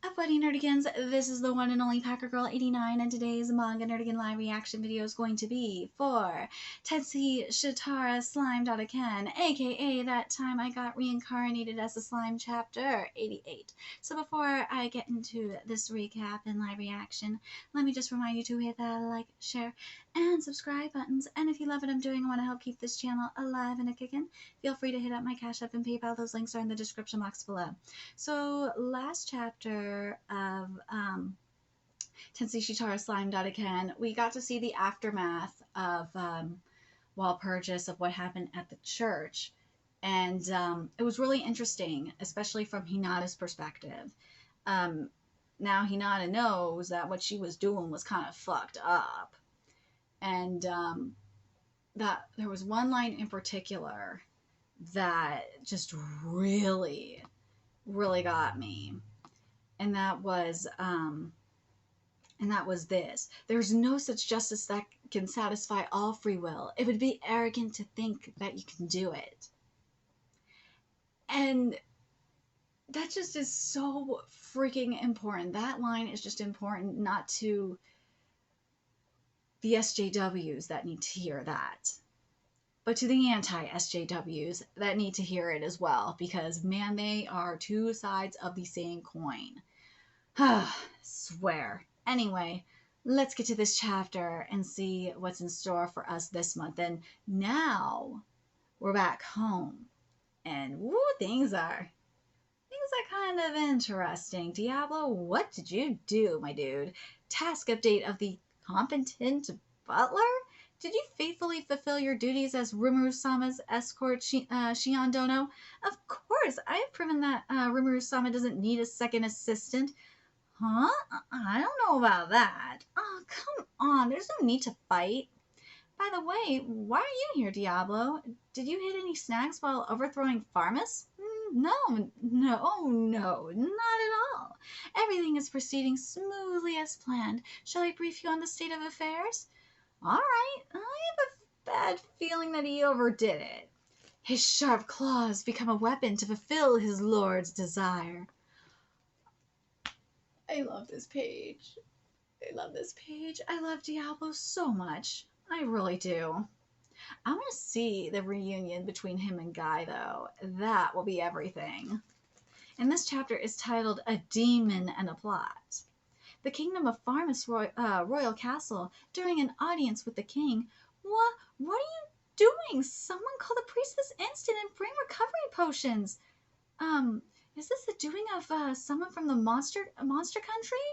Up, buddy nerdigans? This is the one and only Packer Girl 89, and today's Manga Nerdigan live reaction video is going to be for Tensei Shitara Slime.Ken, aka That Time I Got Reincarnated as a Slime Chapter 88. So before I get into this recap and live reaction, let me just remind you to hit that like, share, and subscribe buttons. And if you love what I'm doing and want to help keep this channel alive and a-kickin', feel free to hit up my Cash App and PayPal. Those links are in the description box below. So last chapter of Tensei Shitara Slime.Ken, we got to see the aftermath of Walpurgis, of what happened at the church. And it was really interesting, especially from Hinata's perspective. Now Hinata knows that what she was doing was kind of fucked up. And that there was one line in particular that just really got me. And that was this: there's no such justice that can satisfy all free will. It would be arrogant to think that you can do it. And that just is so freaking important. That line is just important, not to the SJWs that need to hear that, but to the anti-SJWs that need to hear it as well, because, man, they are two sides of the same coin. Swear. Anyway, let's get to this chapter and see what's in store for us this month. And now we're back home, and woo, things are kind of interesting. Diablo, what did you do, my dude? Task update of the competent butler? Did you faithfully fulfill your duties as Rimuru-sama's escort, Shion Dono? Of course, I have proven that Rimuru-sama doesn't need a second assistant. Huh? I don't know about that. Oh, come on. There's no need to fight. By the way, why are you here, Diablo? Did you hit any snags while overthrowing Farmus? No, not at all. Everything is proceeding smoothly as planned. Shall I brief you on the state of affairs? All right. I have a bad feeling that he overdid it. His sharp claws become a weapon to fulfill his lord's desire. I love this page. I love this page. I love Diablo so much. I really do. I want to see the reunion between him and Guy, though. That will be everything. And this chapter is titled A Demon and a Plot. The kingdom of Farmus Royal Castle, during an audience with the king. What are you doing? Someone call the priest this instant and bring recovery potions. Is this the doing of someone from the monster country?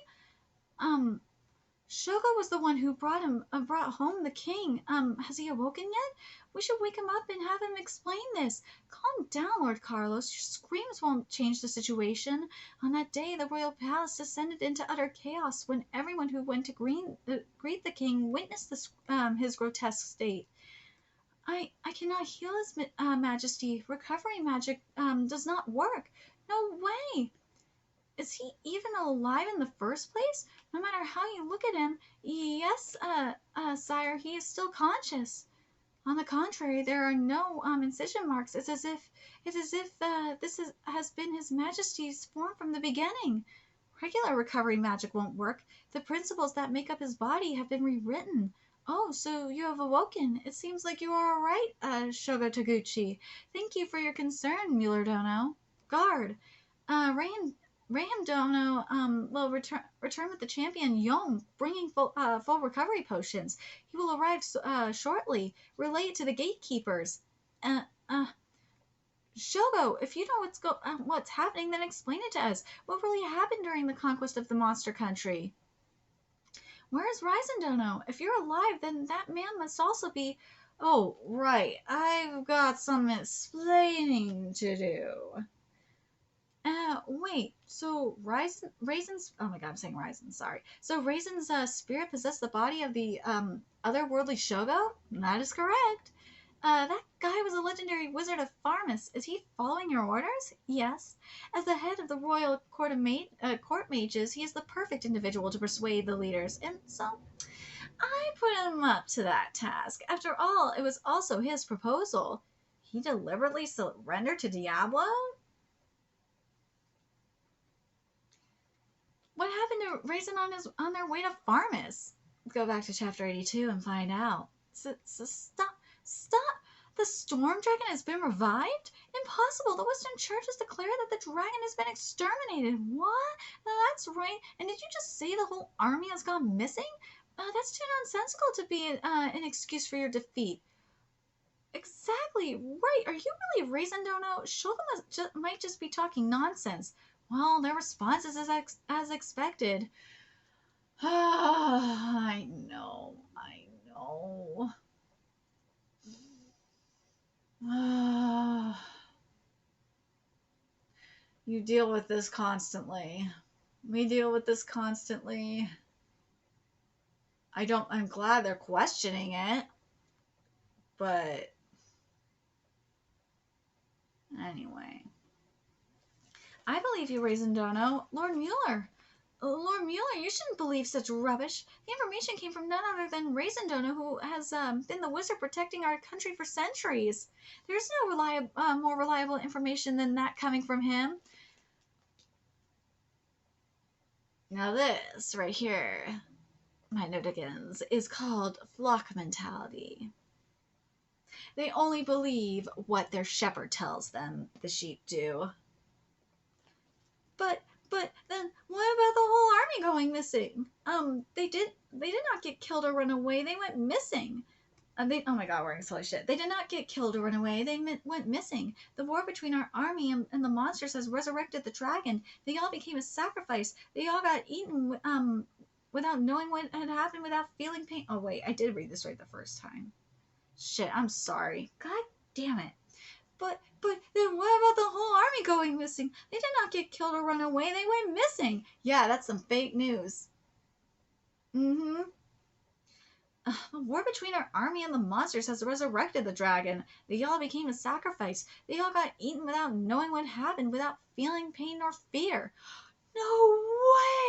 Shogo was the one who brought home the king. Has he awoken yet? We should wake him up and have him explain this. Calm down, Lord Carlos. Your screams won't change the situation. On that day, the royal palace descended into utter chaos when everyone who went to greet the king witnessed his grotesque state. I cannot heal his majesty. Recovery magic does not work. No way. Is he even alive in the first place? No matter how you look at him, yes, sire, he is still conscious. On the contrary, there are no incision marks. It's as if this has been his majesty's form from the beginning. Regular recovery magic won't work. The principles that make up his body have been rewritten. Oh, so you have awoken. It seems like you are all right, Shogo Taguchi. Thank you for your concern, Mueller Dono. Guard, Rayham Dono will return with the champion Yom, bringing full recovery potions. He will arrive shortly. Relay it to the gatekeepers. Shogo, if you know what's happening, then explain it to us. What really happened during the conquest of the monster country? Where is Ryzen Dono? If you're alive, then that man must also be... Oh, right. I've got some explaining to do. Wait, so Raisin's, oh my god, I'm saying Raisin, sorry. So Raisin's spirit possessed the body of the otherworldly Shogo? That is correct. That guy was a legendary wizard of Farmus. Is he following your orders? Yes. As the head of the royal court mages, he is the perfect individual to persuade the leaders, and so I put him up to that task. After all, it was also his proposal. He deliberately surrendered to Diablo? Raisin on their way to Farmus. Go back to chapter 82 and find out. Stop! The storm dragon has been revived? Impossible! The Western Church has declared that the dragon has been exterminated. What? That's right. And did you just say the whole army has gone missing? That's too nonsensical to be an excuse for your defeat. Exactly right. Are you really Raisin Dono? Shogun might just be talking nonsense. Well, their response is as expected. I know. You deal with this constantly. We deal with this constantly. I'm glad they're questioning it. But anyway. I believe you, Raisin Dono. Lord Mueller, you shouldn't believe such rubbish. The information came from none other than Raisin Dono, who has been the wizard protecting our country for centuries. There's no more reliable information than that coming from him. Now this, right here, my notikins, is called flock mentality. They only believe what their shepherd tells them the sheep do. But then what about the whole army going missing? They did not get killed or run away. They went missing. Oh my god, we're in silly shit. They did not get killed or run away. They went missing. The war between our army and the monsters has resurrected the dragon. They all became a sacrifice. They all got eaten without knowing what had happened, without feeling pain. Oh wait, I did read this right the first time. Shit, I'm sorry. God damn it. But then what about the whole army going missing? They did not get killed or run away. They went missing. Yeah, that's some fake news. The war between our army and the monsters has resurrected the dragon. They all became a sacrifice. They all got eaten without knowing what happened, without feeling pain or fear. No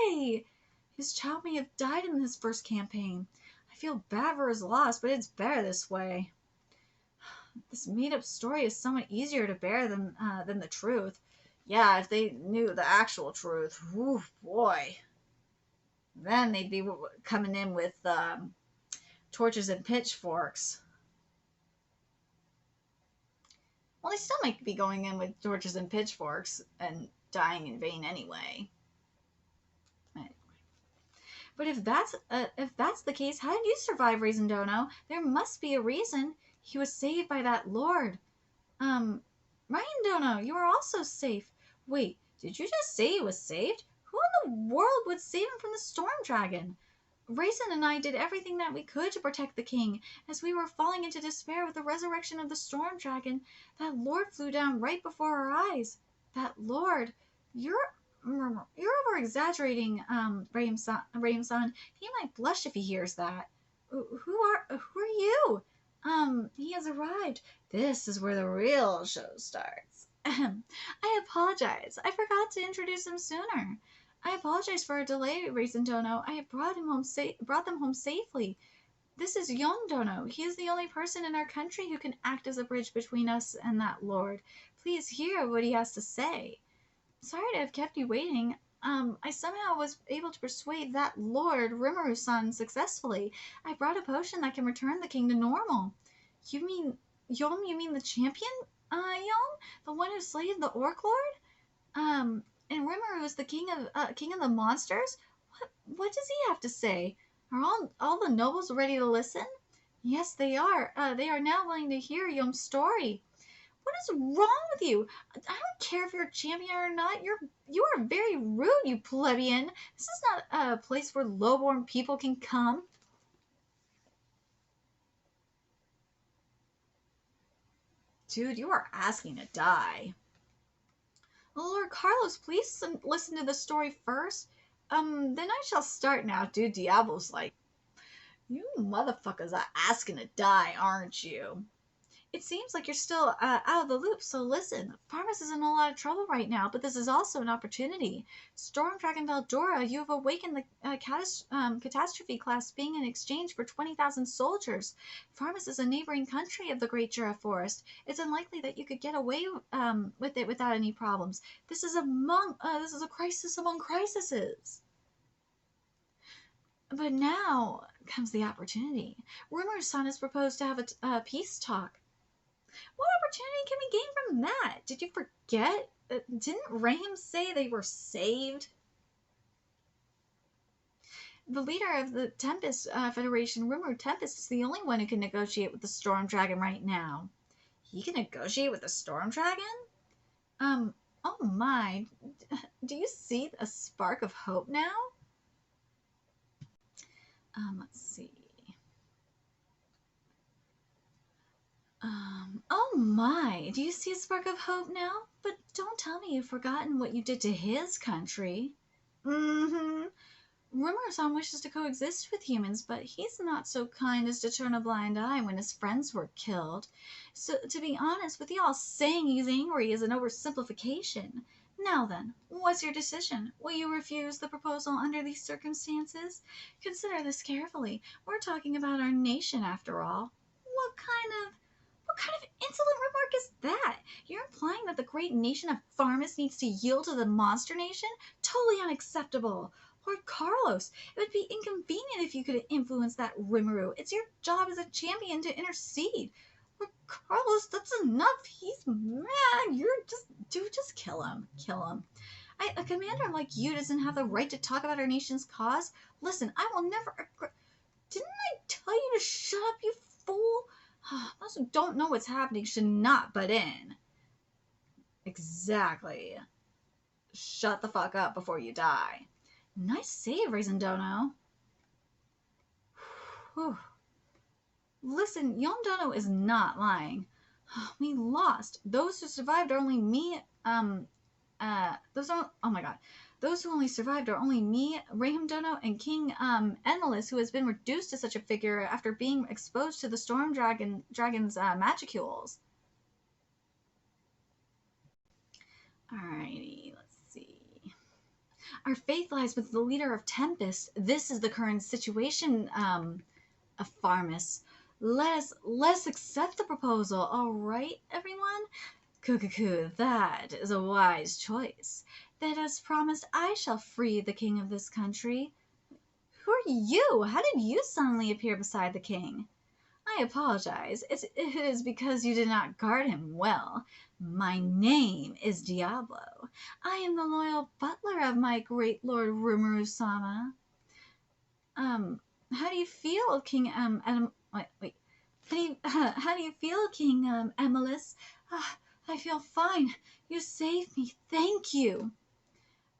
way! His child may have died in his first campaign. I feel bad for his loss, but it's better this way. This made-up story is somewhat easier to bear than the truth. Yeah, if they knew the actual truth, whew, boy. Then they'd be coming in with torches and pitchforks. Well, they still might be going in with torches and pitchforks and dying in vain anyway. But if that's the case, how did you survive, Raisin Dono? There must be a reason. He was saved by that lord. Raisin Dono, you are also safe. Wait, did you just say he was saved? Who in the world would save him from the storm dragon? Raisin and I did everything that we could to protect the king. As we were falling into despair with the resurrection of the storm dragon, that lord flew down right before our eyes. That lord, you're over-exaggerating, Raim-san. He might blush if he hears that. Who are you? He has arrived. This is where the real show starts. I apologize. I forgot to introduce him sooner. I apologize for a delay, Raisin Dono. I have brought them home safely. This is Yon Dono. He is the only person in our country who can act as a bridge between us and that lord. Please hear what he has to say. Sorry to have kept you waiting. I somehow was able to persuade that lord, Rimuru-san, successfully. I brought a potion that can return the king to normal. You mean the champion, Yon? The one who slayed the orc lord? And Rimuru is the king of the monsters? What does he have to say? Are all the nobles ready to listen? Yes, they are. They are now willing to hear Yom's story. What is wrong with you? I don't care if you're a champion or not. You are very rude, you plebeian. This is not a place where low-born people can come. Dude, you are asking to die. Lord Carlos, please listen to the story first. Then I shall start now. Dude, Diablo's like, you motherfuckers are asking to die, aren't you? It seems like you're still out of the loop, so listen. Farmus is in a lot of trouble right now, but this is also an opportunity. Storm Dragon Veldora, you have awakened the catastrophe class being in exchange for 20,000 soldiers. Farmus is a neighboring country of the Great Jura Forest. It's unlikely that you could get away with it without any problems. This is a crisis among crises. But now comes the opportunity. Rumor-san has proposed to have a peace talk. What opportunity can we gain from that? Did you forget? Didn't Rahim say they were saved? The leader of the Tempest Federation, Rumor Tempest, is the only one who can negotiate with the Storm Dragon right now. He can negotiate with the Storm Dragon? Oh my. Do you see a spark of hope now? Let's see. Oh my. Do you see a spark of hope now? But don't tell me you've forgotten what you did to his country. Mm-hmm. Rumor-san wishes to coexist with humans, but he's not so kind as to turn a blind eye when his friends were killed. So, to be honest with y'all, saying he's angry is an oversimplification. Now then, what's your decision? Will you refuse the proposal under these circumstances? Consider this carefully. We're talking about our nation, after all. What kind of insolent remark is that? You're implying that the great nation of Farmus needs to yield to the monster nation? Totally unacceptable. Lord Carlos, it would be inconvenient if you could influence that Rimuru. It's your job as a champion to intercede. Lord Carlos, that's enough. He's mad. Just kill him. Kill him. A commander like you doesn't have the right to talk about our nation's cause. Listen, I will never agree. Didn't I tell you to shut up, you fool? Those who don't know what's happening should not butt in. Exactly. Shut the fuck up before you die. Nice save, Raisindono. Listen, Yondono is not lying. We lost. Those who survived are only me, oh my god. Those who only survived are only me, Rahim Dono, and King Enmelis, who has been reduced to such a figure after being exposed to the Storm Dragon's magicules. Alrighty, let's see. Our faith lies with the leader of Tempest. This is the current situation of Farmus. Let's accept the proposal, alright, everyone? Cuckoo, that is a wise choice. That as promised, I shall free the king of this country. Who are you? How did you suddenly appear beside the king? I apologize. It is because you did not guard him well. My name is Diablo. I am the loyal butler of my great lord Rimuru-sama. How do you feel, King wait. How do you feel, King Emelis? I feel fine. You saved me. Thank you.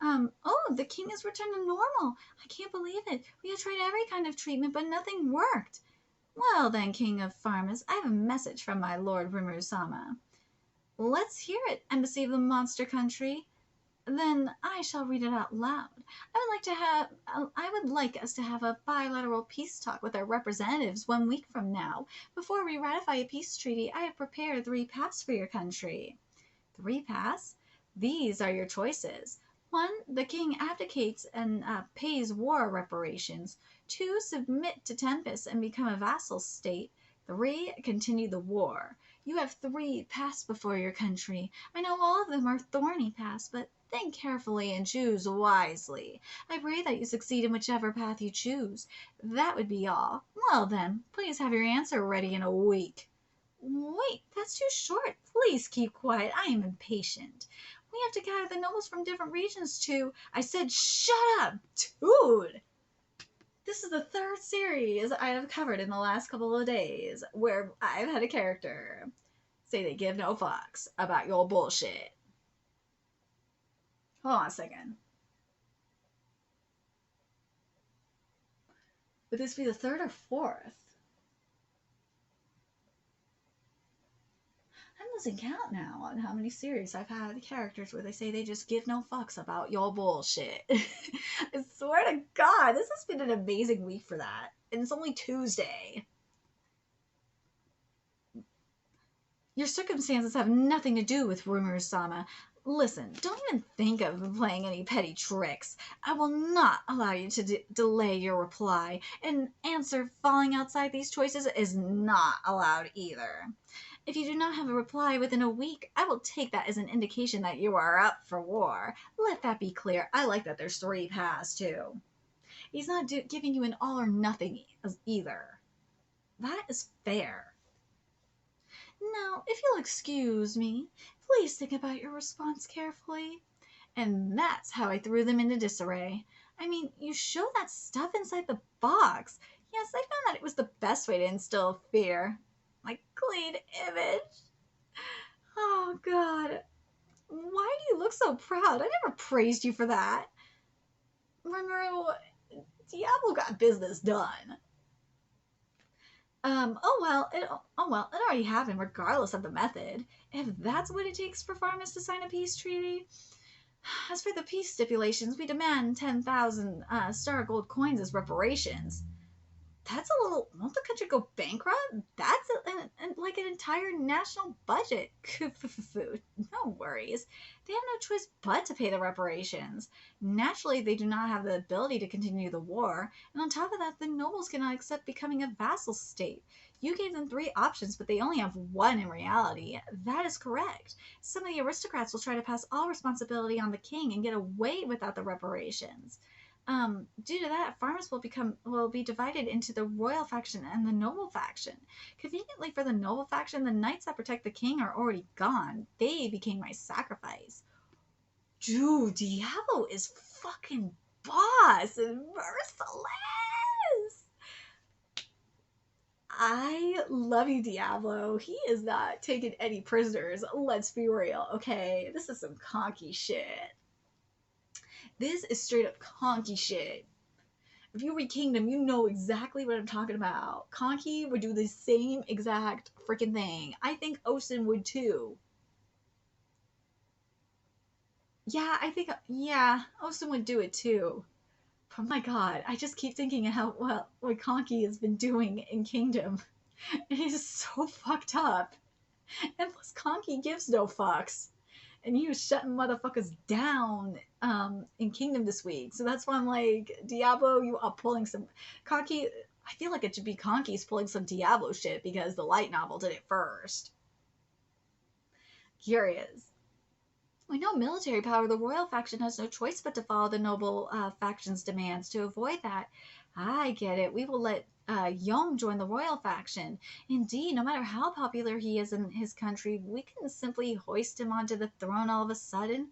Oh, the king has returned to normal. I can't believe it. We have tried every kind of treatment, but nothing worked. Well then, King of Farmus, I have a message from my lord Rimuru-sama. Let's hear it, Embassy of the Monster Country. Then I shall read it out loud. I would like us to have a bilateral peace talk with our representatives 1 week from now. Before we ratify a peace treaty, I have prepared 3 paths for your country. 3 paths? These are your choices. 1. The king abdicates and pays war reparations. 2. Submit to Tempest and become a vassal state. 3. Continue the war. You have 3 paths before your country. I know all of them are thorny paths, but think carefully and choose wisely. I pray that you succeed in whichever path you choose. That would be all. Well then, please have your answer ready in a week. Wait, that's too short. Please keep quiet. I am impatient. We have to gather the nobles from different regions to... I said shut up, dude! This is the 3rd series I have covered in the last couple of days where I've had a character say they give no fucks about your bullshit. Hold on a second. Would this be the 3rd or 4th? I'm losing count now on how many series I've had characters where they say they just give no fucks about your bullshit. I swear to God, this has been an amazing week for that. And it's only Tuesday. Your circumstances have nothing to do with Rimuru-sama. Listen, don't even think of playing any petty tricks. I will not allow you to delay your reply. An answer falling outside these choices is not allowed either. If you do not have a reply within a week, I will take that as an indication that you are up for war. Let that be clear. I like that there's 3 paths, too. He's not giving you an all or nothing either. That is fair. Now, if you'll excuse me, please think about your response carefully. And that's how I threw them into disarray. I mean, you show that stuff inside the box. Yes, I found that it was the best way to instill fear. My clean image. Oh, God. Why do you look so proud? I never praised you for that. Monroe, Diablo got business done. Oh well, it already happened regardless of the method. If that's what it takes for Farmus to sign a peace treaty. As for the peace stipulations, we demand 10,000 star gold coins as reparations. That's a little. Won't the country go bankrupt? That's like an entire national budget. No worries. They have no choice but to pay the reparations. Naturally, they do not have the ability to continue the war, and on top of that, the nobles cannot accept becoming a vassal state. You gave them 3 options, but they only have 1 in reality. That is correct. Some of the aristocrats will try to pass all responsibility on the king and get away without the reparations. Due to that, farmers will be divided into the royal faction and the noble faction. Conveniently for the noble faction, the knights that protect the king are already gone. They became my sacrifice. Dude, Diablo is fucking boss and merciless. I love you, Diablo. He is not taking any prisoners. Let's be real, okay? This is some conky shit. This is straight up conky shit. If you read Kingdom, you know exactly what I'm talking about. Conky would do the same exact freaking thing. I think Osen would too. Yeah, Osen would do it too. Oh my god, I just keep thinking how what Conky has been doing in Kingdom. It is so fucked up. And plus Conky gives no fucks. And he was shutting motherfuckers down in Kingdom this week. So that's why I'm like, Diablo, you are pulling some Conky. I feel like it should be Conky's pulling some Diablo shit because the light novel did it first. Curious. We know military power, the royal faction has no choice but to follow the noble faction's demands. To avoid that, I get it. We will let Yom join the royal faction. Indeed, no matter how popular he is in his country, we can simply hoist him onto the throne all of a sudden.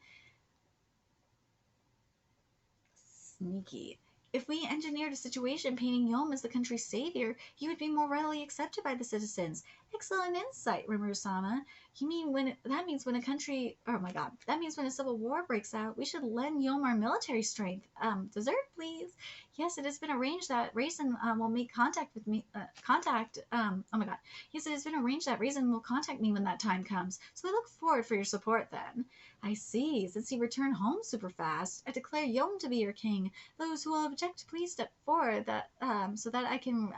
Sneaky. If we engineered a situation painting Yom as the country's savior, he would be more readily accepted by the citizens. Excellent insight, Rimuru-sama. You mean that means when a country, oh my god, that means when a civil war breaks out, we should lend Yom our military strength. Dessert, please. Yes, it has been arranged that Raisin will make contact with me, oh my god. Yes, it has been arranged that Raisin will contact me when that time comes. So I look forward for your support then. I see. Since you return home super fast, I declare Yom to be your king. Those who will object, please step forward so that I can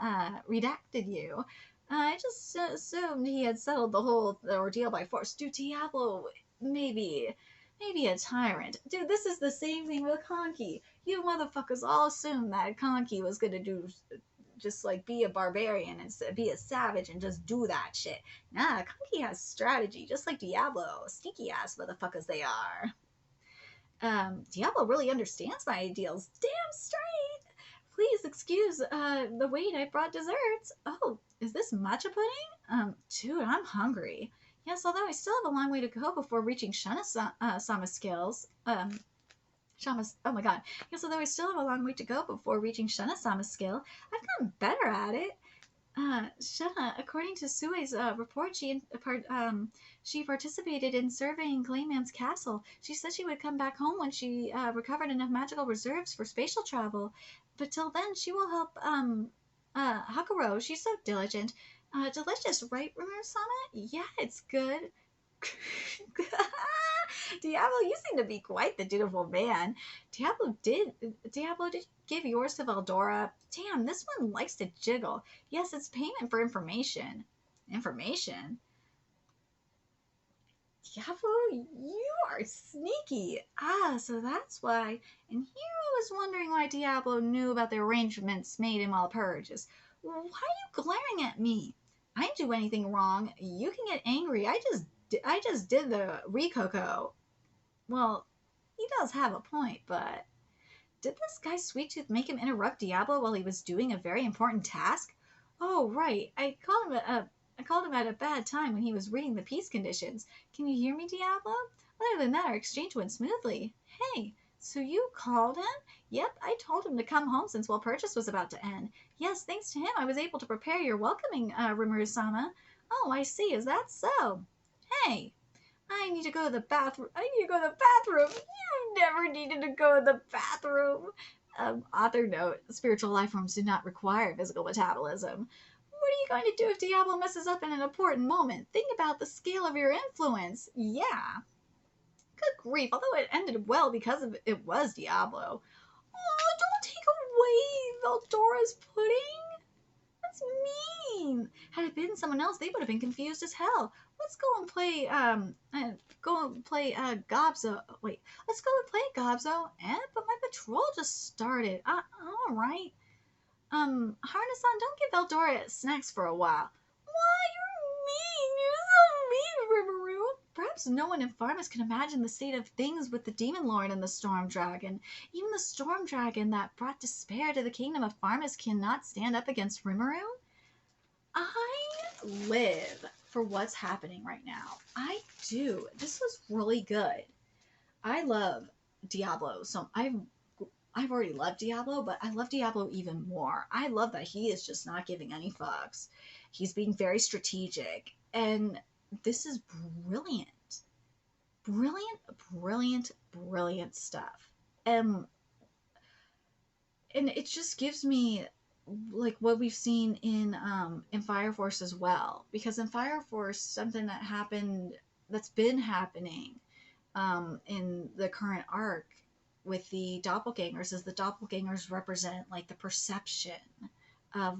redacted you. I just assumed he had settled the whole ordeal by force. Dude, Diablo, maybe a tyrant. Dude, this is the same thing with Conky. You motherfuckers all assumed that Conky was gonna do just like be a barbarian and be a savage and just do that shit. Nah, Conky has strategy, just like Diablo. Sneaky ass motherfuckers they are. Diablo really understands my ideals. Damn straight. Please excuse the wait. I brought desserts. Oh, is this matcha pudding? Dude, I'm hungry. Yes, although I still have a long way to go before reaching Shana-sama skills. Oh my god. Yes, although I still have a long way to go before reaching Shana-sama's skill, I've gotten better at it. Shana, according to Sue's report, she participated in surveying Clayman's castle. She said she would come back home when she recovered enough magical reserves for spatial travel. But till then, she will help Hakuro. She's so diligent. Delicious, right, Rimuru-sama? Yeah, it's good. Diablo, you seem to be quite the dutiful man. Diablo, did you give yours to Veldora? Damn, this one likes to jiggle. Yes, it's payment for information. Information? Diablo, you are sneaky. Ah, so that's why. And here I was wondering why Diablo knew about the arrangements made in Walpurgis. Why are you glaring at me? I didn't do anything wrong. You can get angry. I just did the Rikoko. Well, he does have a point, but Did this guy Sweet Tooth make him interrupt Diablo while he was doing a very important task? Oh, right. I called him at a bad time when he was reading the peace conditions. Can you hear me, Diablo? Other than that, our exchange went smoothly. Hey, so you called him? Yep, I told him to come home since Purchase was about to end. Yes, thanks to him, I was able to prepare your welcoming, Rimuru-sama. Oh, I see. Is that so? Hey, I need to go to the bathroom. You never needed to go to the bathroom. Author note, spiritual life forms do not require physical metabolism. What are you going to do if Diablo messes up in an important moment? Think about the scale of your influence. Yeah. Good grief, although it ended well because it was Diablo. Oh, don't take away Veldora's pudding. That's mean. Had it been someone else, they would have been confused as hell. Let's go and play Gobzo. Wait, let's go and play Gobzo. But my patrol just started. All right. Harness-on, don't give Eldora snacks for a while. Why, you're so mean, Rimuru. Perhaps no one in Farmus can imagine the state of things with the Demon Lord and the Storm Dragon. Even the Storm Dragon that brought despair to the kingdom of Farmus cannot stand up against Rimuru. I live for what's happening right now. I do. This was really good. I love Diablo. So I've already loved Diablo, but I love Diablo even more. I love that he is just not giving any fucks. He's being very strategic. And this is brilliant. Brilliant stuff. And it just gives me like what we've seen in Fire Force as well. Because in Fire Force, something that's been happening in the current arc with the doppelgangers is the doppelgangers represent like the perception of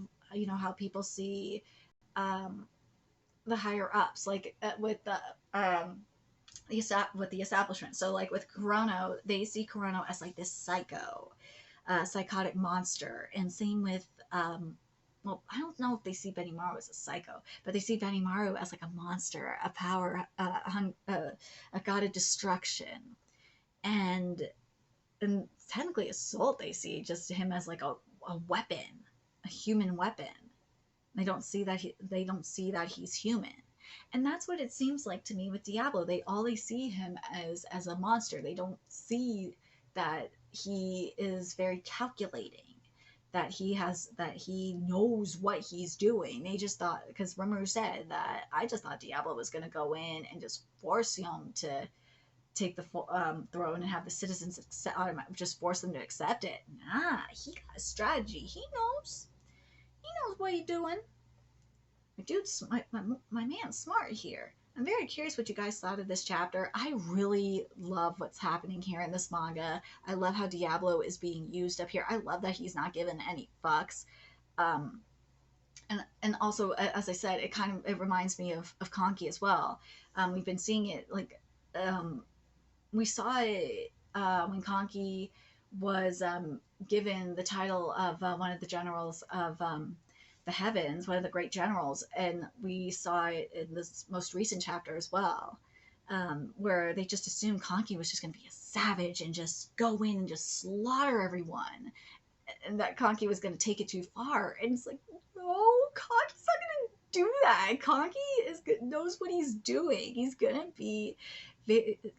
how people see the higher ups, like with the establishment. So like with Kurono, they see Kurono as like this psychotic monster, and same with well, I don't know if they see Benimaru as a psycho, but they see Benimaru as like a monster, a power, a god of destruction, and technically Assault, they see just him as like a weapon, a human weapon. They don't see that he's human. And that's what it seems like to me with Diablo. They see him as a monster. They don't see that he is very calculating, that he knows what he's doing. They just thought, because Rimuru said that, I just thought Diablo was going to go in and just force him to take the throne and have the citizens just force them to accept it. Nah, he got a strategy. He knows what he's doing. My man's smart here. I'm very curious what you guys thought of this chapter. I really love what's happening here in this manga. I love how Diablo is being used up here. I love that he's not given any fucks. And also, as I said, it reminds me of Conky as well. We've been seeing it like we saw it when Conky was given the title of one of the generals of the heavens, one of the great generals, and we saw it in this most recent chapter as well, where they just assumed Conky was just going to be a savage and just go in and just slaughter everyone, and that Conky was going to take it too far. And it's like, no, Conky's not going to do that. Conky knows what he's doing. He's going to be...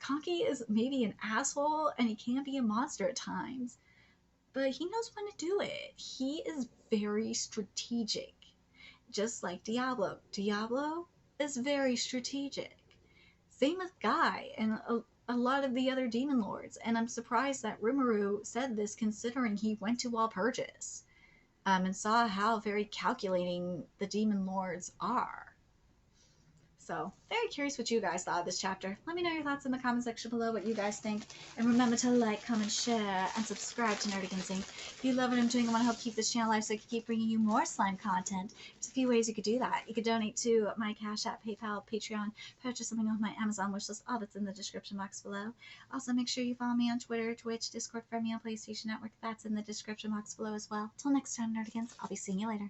Conky is maybe an asshole, and he can be a monster at times, but he knows when to do it. He is very strategic, just like Diablo. Diablo is very strategic. Same with Guy and a lot of the other demon lords. And I'm surprised that Rimuru said this, considering he went to Walpurgis and saw how very calculating the demon lords are. So, very curious what you guys thought of this chapter. Let me know your thoughts in the comment section below, what you guys think. And remember to like, comment, share, and subscribe to Nerdigans Inc. If you love what I'm doing and want to help keep this channel alive so I can keep bringing you more slime content, there's a few ways you could do that. You could donate to my Cash App, PayPal, Patreon, purchase something off my Amazon wishlist. All that's in the description box below. Also, make sure you follow me on Twitter, Twitch, Discord, friend me on PlayStation Network. That's in the description box below as well. Till next time, Nerdigans, I'll be seeing you later.